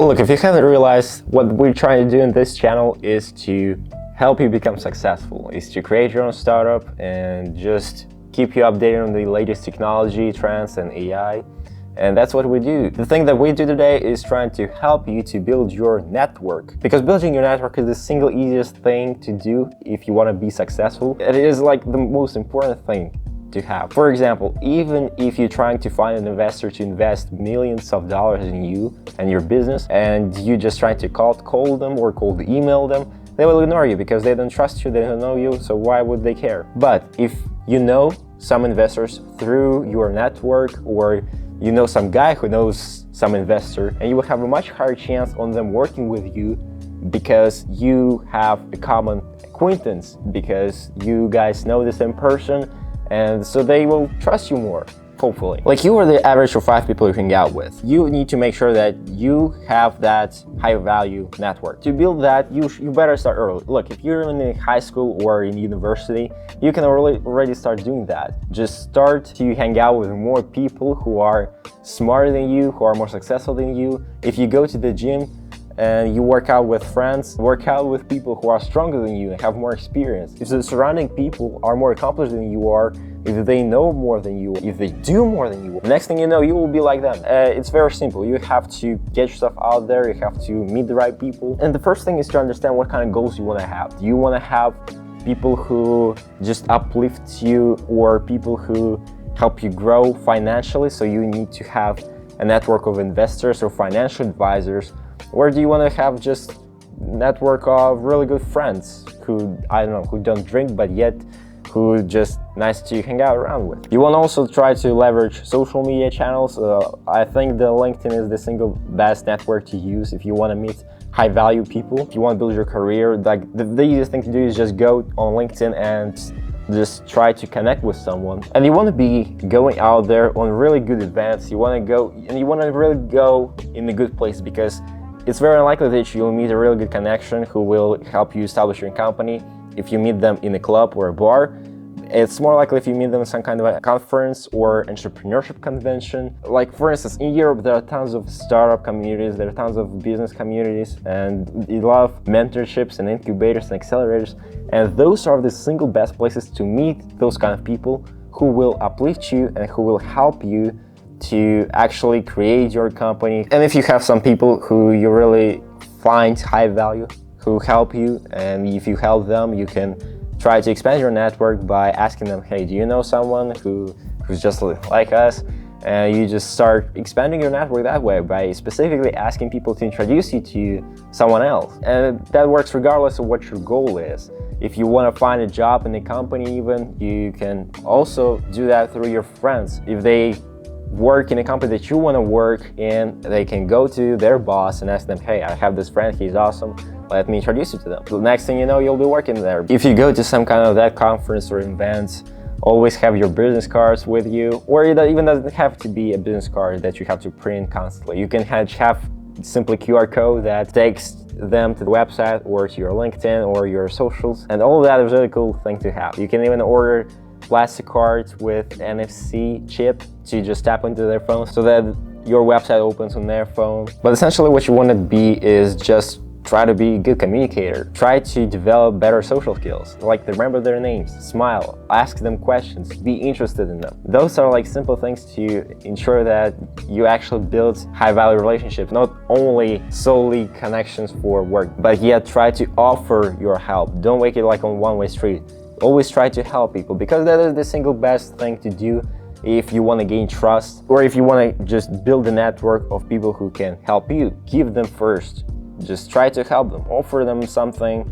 Look, if you haven't realized, what we're trying to do in this channel is to help you become successful, is to create your own startup and just keep you updated on the latest technology, trends, and AI. And that's what we do. The thing that we do today is trying to help you to build your network, because building your network is the single easiest thing to do if you want to be successful. It is like the most important thing to have. For example, even if you're trying to find an investor to invest millions of dollars in you and your business, and you just trying to call them or cold email them, they will ignore you because they don't trust you, they don't know you, so why would they care? But if you know some investors through your network, or you know some guy who knows some investor, and you will have a much higher chance on them working with you because you have a common acquaintance, because you guys know the same person, and so they will trust you more, hopefully. Like, you are the average of 5 people you hang out with. You need to make sure that you have that high value network. To build that, you better start early. Look, if you're in high school or in university, you can already start doing that. Just start to hang out with more people who are smarter than you, who are more successful than you. If you go to the gym and you work out with friends, work out with people who are stronger than you and have more experience. If the surrounding people are more accomplished than you are, if they know more than you, if they do more than you, next thing you know, you will be like them. It's very simple. You have to get yourself out there, you have to meet the right people. And the first thing is to understand what kind of goals you want to have. Do you want to have people who just uplift you, or people who help you grow financially, so you need to have a network of investors or financial advisors? Or do you want to have just a network of really good friends who, I don't know, who don't drink, but yet who just nice to hang out around with? You want to also try to leverage social media channels. I think the LinkedIn is the single best network to use if you want to meet high value people. If you want to build your career, like the easiest thing to do is just go on LinkedIn and just try to connect with someone. And you want to be going out there on really good events. You want to really go in a good place, because it's very unlikely that you'll meet a really good connection who will help you establish your company if you meet them in a club or a bar. It's more likely if you meet them in some kind of a conference or entrepreneurship convention. Like, for instance, in Europe, there are tons of startup communities, there are tons of business communities, and a lot of mentorships and incubators and accelerators. And those are the single best places to meet those kind of people who will uplift you and who will help you to actually create your company. And if you have some people who you really find high value, who help you, and if you help them, you can try to expand your network by asking them, hey, do you know someone who's just like us? And you just start expanding your network that way by specifically asking people to introduce you to someone else. And that works regardless of what your goal is. If you want to find a job in a company even, you can also do that through your friends. If they work in a company that you want to work in, they can go to their boss and ask them, hey, I have this friend, he's awesome, let me introduce you to them. The next thing you know, you'll be working there. If you go to some kind of that conference or event, always have your business cards with you, or it even doesn't have to be a business card that you have to print constantly. You can have simply QR code that takes them to the website or to your LinkedIn or your socials, and all of that is a really cool thing to have. You can even order plastic cards with NFC chip to just tap into their phone so that your website opens on their phone. But essentially what you want to be is just try to be a good communicator. Try to develop better social skills, like remember their names, smile, ask them questions, be interested in them. Those are like simple things to ensure that you actually build high value relationships, not only solely connections for work, but yet try to offer your help. Don't make it like on one-way street. Always try to help people, because that is the single best thing to do if you want to gain trust, or if you want to just build a network of people who can help you. Give them first. Just try to help them. Offer them something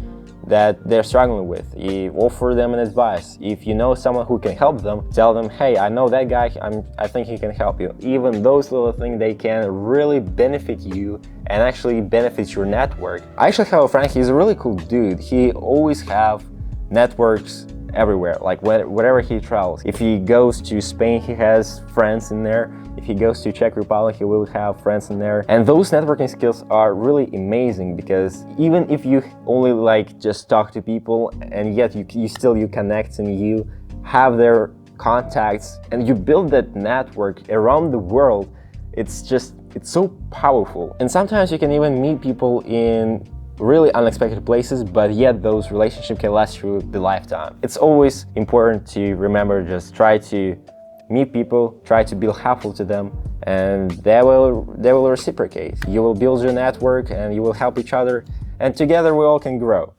that they're struggling with. Offer them an advice. If you know someone who can help them, tell them, hey, I know that guy, I think he can help you. Even those little things, they can really benefit you and actually benefit your network. I actually have a friend, he's a really cool dude. He always have networks everywhere, like wherever he travels. If he goes to Spain, he has friends in there. If he goes to Czech Republic, he will have friends in there. And those networking skills are really amazing, because even if you only like just talk to people, and yet you connect and you have their contacts and you build that network around the world, it's so powerful. And sometimes you can even meet people in really unexpected places, but yet those relationships can last through the lifetime. It's always important to remember, just try to meet people, try to be helpful to them, and they will reciprocate. You will build your network and you will help each other, and together we all can grow.